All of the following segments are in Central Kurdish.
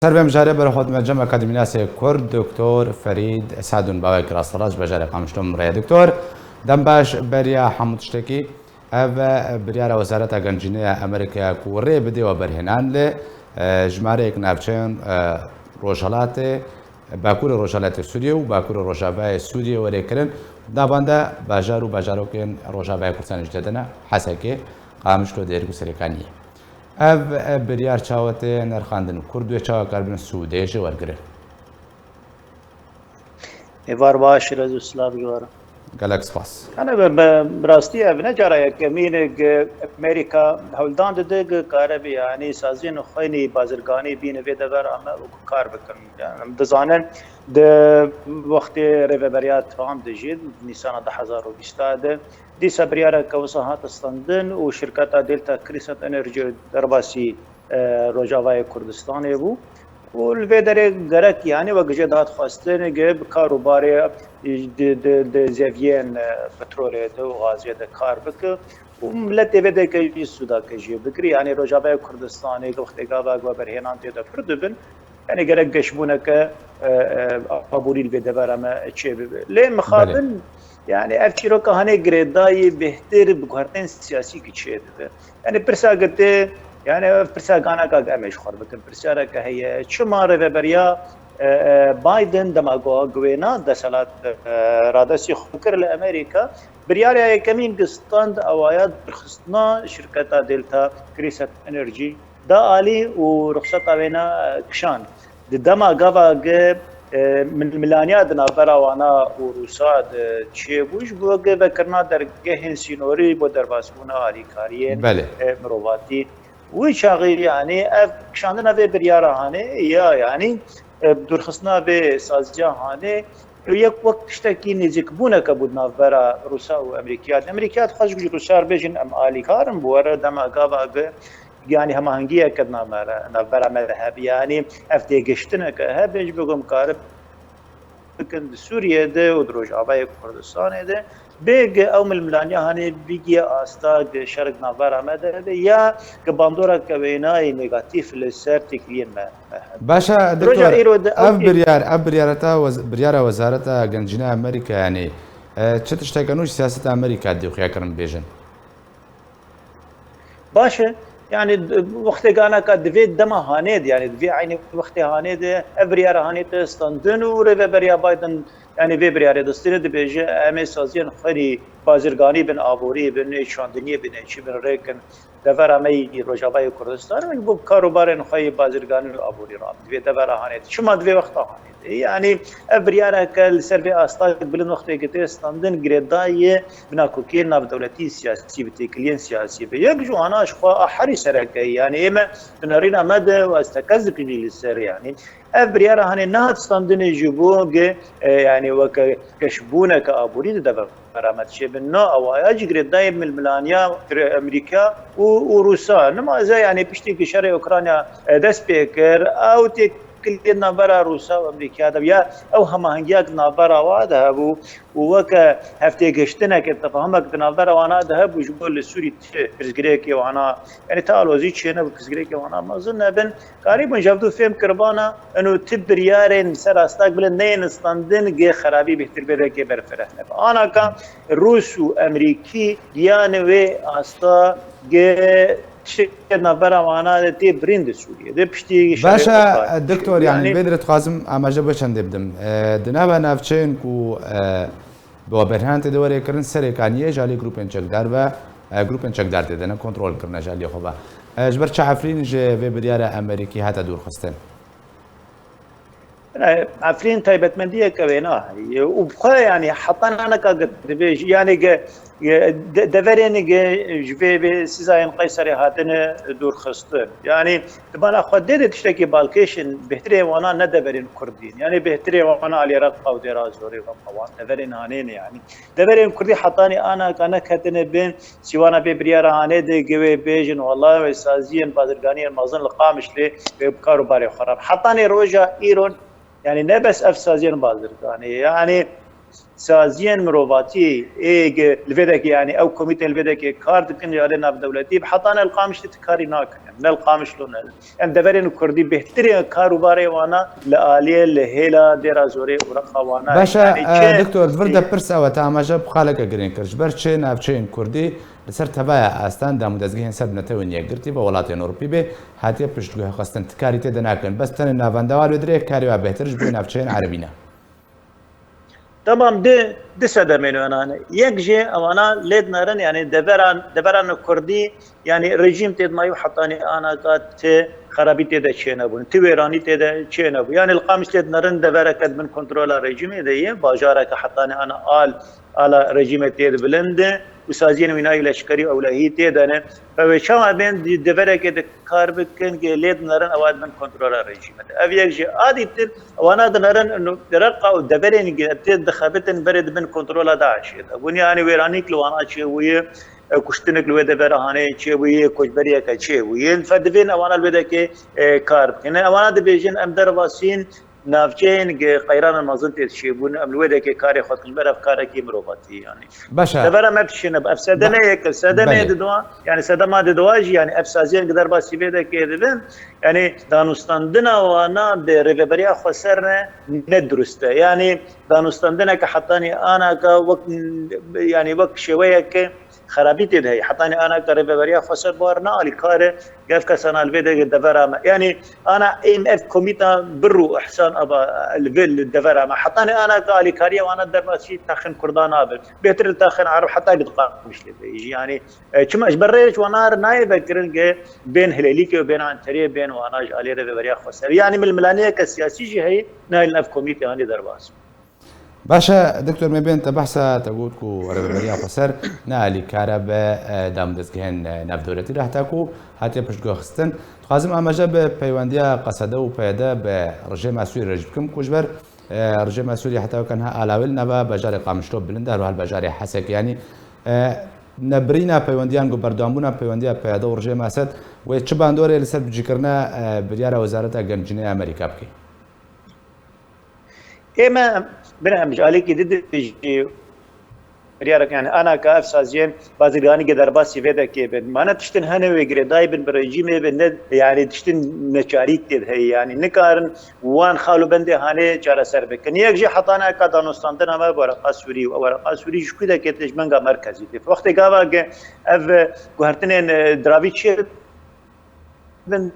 سربم جاره بر خود مجمع اکادمیاس کرد دکتر فرید سعدون باوی کراستراج بجاره قامشتم رای دکتر دم باش بریا حمود شتکی او بریا وزارت گنجینه امریکا کوره بده و برهنان ل جماره کنابچن روجالات باکور روجالات سوریه و باکور روجاوای سوریه و ریکرن دابنده باجارو کن روجاوای کردستان جدنا حسکه قامشتو دیرگو سریکانی اف بریار چاوته نرخاندن کردوی چاو کاربن سودهش ورگره ایوار باش رضو سلام جوارا گالاکس پاس انا براستی ابن جرا کمین امریکا هولدان ده کاربی یعنی سازین خیلی بازرگانی بین و دور اما کار بکن یعنی دزانن ده وقت ریوبریات ترامپ دجید نیسان 2020 ده دي سبريارا كوسهات استندن وشركات دلتا كريسات انرجي درباسي روجاواي كردستان بو والفيدر غرك يعني وجدات خواستن جب كاروباري د زيفين بترول دو غازي د كار بك وملت بده كي سودا كجي بكري يعني روجاواي كردستان وقت غابا برهنان تي دبن يعني غرك جشبونك ابوري الفيدر ما تشي ليه مخابن يعني افشيرو كهاني جريداي بهتر بقارتين سياسي كتشيد يعني برساقته يعني برساقانا كامش خور بكن برسارة كهي شمار ريبريا بايدن دماغو غوينا دسالات رادسي خكر لامريكا برياريا كمين قسطاند اوياد برخصنا شركة دلتا كريسات انرجي دا آلي ورخصتا وينا كشان دماغا من الميلانيات نافرا وانا وروسا تشي بوش بوغ بكرنا درجه سينوري بو درباسونا علي كاريه مرواتي وشاغي يعني كشاندنا في بريارا هاني يا يعني بدرخصنا به سازجا هاني یک وقت اشتكي نزيك بونا كبود نافرا روسا وامريكيات خاص روسا بيجن ام علي كارم بورا دما غابا يعني هم هنگيه كدنا نافرا مذهب يعني افتي گشتنا كهبج بگم كارب كن سوريا ده ودروجاواي كردستان ده بيج او من الملانيا هاني بيجي استاد شرق نافرا مده يا كباندورا كويناي نيجاتيف للسر تكلين ما باشا دكتور بريارة وزارة گنجینه امریکا يعني چه تشتاقنوش سياسة امريكا دي خيا كرن بيجن باشا يعني وقت كان كدفيت دما هانيد يعني دفي عيني وقت هانيد ابريار هانيد استندن وريبريا بايدن يعني بيبريار دستير دي بيجي امي سازين خري بازرگاني بن ابوري بن شاندنيه بن شي بن ريكن دفر امي روجاواي كردستان بو كاروبار خي بازرگاني ابوري رام دفي دفر هانيد شو ما دفي وقت هانيد يعني ابريار كل سيرفي استاد بلن وقت كت استندن جريداي بناكوكي ناب دولتي سياسي بتكلين سياسي بيجو انا اشخا حري سركي يعني اما تنرينا مدى واستكذب للسر يعني ابريار هاني نهت استندن يجيبوه يعني وكشبونه كابوري دفر برامت شبنا او اجري دايم من الملانيا امريكا وروسا نما زي يعني بيشتي شرق اوكرانيا دسبيكر او كل نابرا روسا وامريكا دبيا او هم هنجاك نابرا واده ابو وك هفتي گشتنا كتفهمك نابرا وانا ذهب وجبل السوري برزغريكي وانا يعني تعالوا زي تشينا برزغريكي وانا ما ظن بن قريبا جابدو فهم كربانا انه تبريارين سر استقبل نين استندن جي خرابي بهتر بدك برفرحنا انا كان روس وامريكي يعني و استا جي نابرا وانا تي بريند سوريا دي بشتي باشا دكتور يعني بدرت قاسم اما جبشن دبدم دنابا نافچين کو بو برهان ته دوره کرن سره کانیه جالي گروپن چکدار و گروپن چکدار ته نه کنترل کرنا جالي خوبا اجبر چعفرين جه و برياره امريكي هتا دور خستن عفرين تايبتمنديه كوينا وبخا يعني حطنا انا كقد يعني دفرين جفي سيزاين قيصري هاتن دور خستن يعني تبان خديت تشتكي بالكيشن بهتري وانا ندبرين كردين يعني بهتري وانا على رقه ودراز زوري قوان دفرين هانين يعني دفرين كردي حطاني انا كان كتن بين سيوانا ببريار هاني دي جوي بيجن والله وسازين بازرغاني المازن القامش لي بكارو باري خراب حطاني روجا ايرون يعني نبس افسازين بازرغاني يعني سازين مروباتي ايج الفيدك يعني او كوميتي الفيدك كارد كن يالي ناب دولتي بحطانا القامش تكاري ناك من القامش لون يعني دبرين كردي بهتري كاروباري وانا لآلية لهيلا ديرا زوري ورقا وانا باشا يعني دكتور فردا برسا وتامجب خالق گرین کرج برچه نافچین کردی لسر تبايا استان دام دزگهن سد نتوین یگرتی با ولاتین اروپی به هاتیه پشتگوه خواستن تکاری تیده ناکن بس تن نافندوار بدره کاری و بهترش بو نافچین عربینا تمام ده سدمين انا يكجي او انا ليد نارن يعني دبران كردي يعني رجيم تيد ما يحطاني انا قات خرابي تيدا تشينابون تويراني تيدا تشينابو يعني القامش ليد نارن دبركت من كنترول رجيم دي باجارك حطاني انا على رجيم تيد بلند وسازين ويناي لشكري او لهي تيدانه فشما بين دبرك كار بكن ليد نارن اواد من كنترول رجيم ابي يكجي عادي وانا نارن انه رقه ودبرين تيد خابتن برد من كنترول داعش ابوني يعني ويرانيك لو انا شيء ويا كشتنك لو دبر هاني شيء ويا كوجبريا كشيء ويا فدفين وانا البدك كار هنا وانا دبيجن ام درباسين نافچین قیران المازن تشيبون ام الوده كي كاري خد كبر افكار كي مروباتي يعني باشا دبر ما بتشين بافسدنا هيك سدنا دوا يعني سدما دواجي يعني افسازين قدر بس بيده كده يعني دانوستاندنا وانا بريفبريا خسرنا ندرسته يعني دانوستاندنا كحطاني انا كوقت يعني وقت شويه ك خرابيتي ده حطاني انا كريفبريا خسر بارنا الكاره قف كسنا الفيديو الدفرة يعني انا ام اف كوميتا برو احسان ابا الفيل الدفرة ما حطاني انا قالي كاريا وانا درباسي تاخن كردان ابل بيتر تاخن عرب حتى قد مش يجي يعني كما اجبريت وانا نايب كرن بين هليليك وبين عنتري بين وانا علي ريفبريا خسر يعني من الملانيه كسياسي جي هي نايل اف كوميتا يعني درباس باشا دكتور مبين تبحث تقولكو ربيع خسر نالي كارب دام دزگهن ناف دولتي راح تاكو هاتي پشتگو خستن خازم اماجه به پیوندیا قصده و پیدا به رژیم اسوری رجبکم کوجبر رژیم اسوری حتی كانها الاول نبا بجار قامشتو بلندر و هل بجار حسك يعني نبرينا پیوندیان گو بردامبونا پیوندیا پیدا و رژیم اسد و چه باندوره لسر بجیکرنا بریار وزارت گنجینه امریکا بکی اما برنامج عليك ضد ريارك يعني انا كافسازين بازرگاني के दरबार सिवेदा के बन माना तष्टन हने वगैरह दाई बन برجي में बन يعني तष्टन नचारी के है يعني निकारन وان خالو بنده هانه چارا سر بكن يكجي حطانا كدانوستاندنا ما ورقه سوري ورقه سوري شو كده كتج منغا مركزي في وقت غاوا اف گهرتن دراويچ بن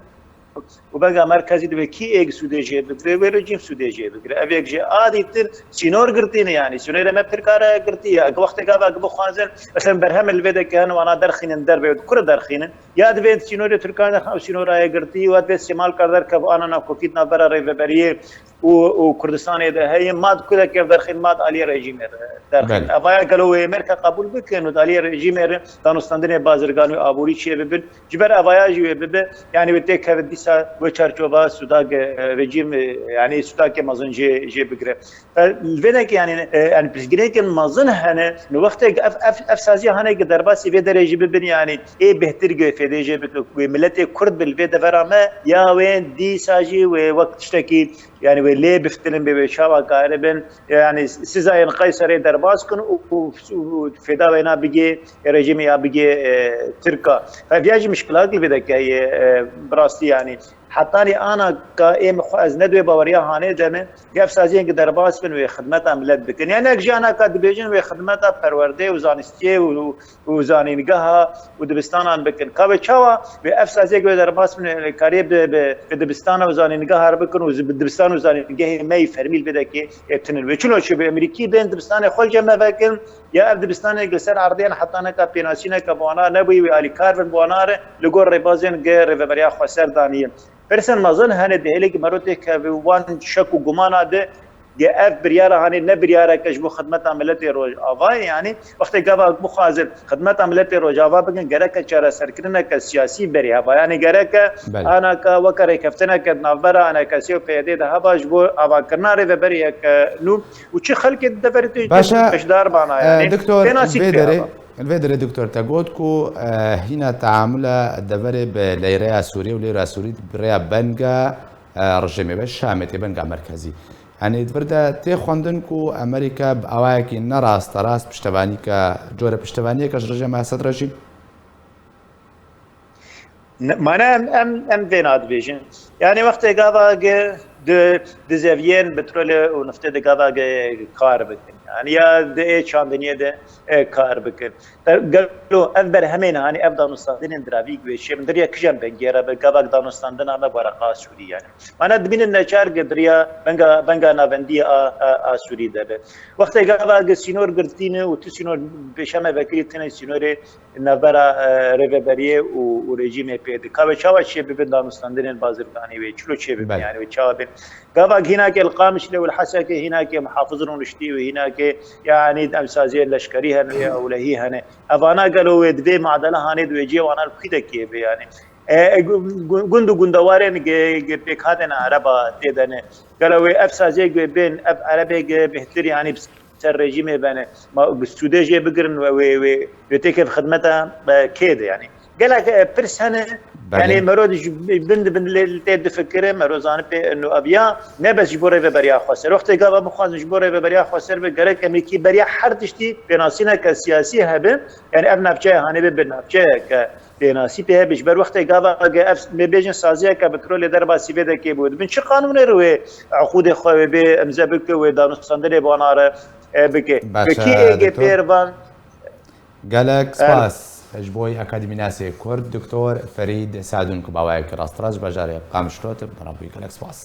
وبقى مركزي دو كي ايج سودجي بكره ورجيم سودجي بكره ابيك جي عادي تر سينور قرتين يعني سينور ما بتركاره قرتي وقت قابا قبو خازن مثلا برهم الفيدا كان وانا درخين درب كره درخين ياد بيت سينور تركان او سينور اي قرتي واد بيت استعمال كردر كب انا كوكيتنا برا ريفبريه وكردستان ده هي ماد كده كيف درخين ماد علي رجيم درخين ابا قالوا امريكا قبول بكن علي رجيم دانوستاندني بازرگانو ابوري شي ببن جبر ابايا جي بب يعني بتك وچارچوبا سوداق رجيم يعني سوداق مازن جي بقرا فالفيدك يعني بسجريك مازن هنا وقت افسازي هنا درباسي في درجه ببن يعني ايه بهتر في درجه ملت كرد بالفيدا فرما يا وين دي ساجي ووقت اشتكي يعني ولي بفتلن بشاوا قاربن يعني سزاين قيصري درباسكن وفدا بينا بيجي رجيم يا بيجي تركا فبيجي مشكلات الفيدك هي براستي يعني حطاني انا كايم از ندوي باوريا هاني دمن قف سازين درباس بن وخدمات عملت بكن يعني اجانا كاد بيجن وخدمات پرورده وزانستي وزانينغها ودبستان بكن كاوچوا وقف سازين درباس بن قريب بدبستان وزانينغها بكن ودبستان وزانينغه مي فرميل بدك ابتن وچلو شو بامريكي بين دبستان خل جمع بكن يا دبستان جلسر عرضيا حطانا كابيناسينا كبوانا نبي والي كاربن بوانار لغور ريبازين غير ريفبريا خسر دانيال فرسن مازن هنه دهلك مروتك وان شك وغمان ده اف برياره هنه نه برياره كجبو خدمت عملت روج اوا يعني وقت غوا مخازن خدمت عملت روج اوا بگن گرك چاره سرکرنه ک سیاسی بريا يعني گرك انا ك وكر كفتنا ك نوبر انا كسيو پیده ده باجبو اوا کرنا ر بريا ك نو وچ خلق دفرت بشدار بانا يعني دكتور الفيدري دكتور تاغوتكو هنا تعامل الدفري بليريا سوري وليرا سوري بريا بنغا رجمي بالشامتي بنغا مركزي ئەنی بردە تێ خوێندن و ئەمریکا ئەوایەکی نەڕاستە ڕاست پشتەوانی کە جۆرە پشتەوانیە کەش ڕژێ ماسەد ڕژی مانە ئەم vê nadibêjin yani wextê gavagê di zeviyên petrolê û niftê di gavagê kar bikin yani ya di ê çandiniyê de kar bikin gelo ev berhemên hanî ev danûstandinên diravî guêşê min diriya kijan bengêre bi gavak danûstandina me waraqa Sûrî yani mana dibînin neçar diriya benga navendiya a Sûrî de be wextê gavagê sînor girtîne û tu sînor pêşeme vekirî tune sînorê navbera rêveberiyê û rejîmê pê dika çawa çê bibin danûstandinên bazirganî wê çilo çê bibin yani wê çawa bin gavak hînakê li Qamişlê û li Hesekê hînakê mihafizin û niştî û hînakê yani emsaziyê leşkerî hene ya ewlehî hene evana gelo wê divê madela hanê di wê ciyê wana li xwîdekê bê yani gund û gundewarên pêk hatine ereba têdene gelo wê ev saziyê guê bên ev erebê bêhtir yani ser rejîmê bene Sûdê jê bigirin wê têkeve xidmeta kê de yani gelek pirs hene yani merod bin tê difikire merozanî pê û aviya ne bes ji bo rêveberiya xweser wextê gava bixwazin ji bo rêveberiya xweser be gerek emîkî beriya her tiştî pênasîneke siyasî hebe yani ev navçeya hanê be navçeyeke pênasî pê hebe ji ber wextê gava ev mêbêjin saziyeke petrolê derba sîvêdekê bû dibin çi qanûnê re wê eqûdê xwe wê bê emze bike wê danûstandinê wana re bike kî êgê pêrvan gelek spas ji بۆی ئەکادمی ناسێ کورد دکتۆر فەرید سادون کو باوایەکی ڕاستڕاست بەژارێ قامشتۆت بەڕابووی gelek spas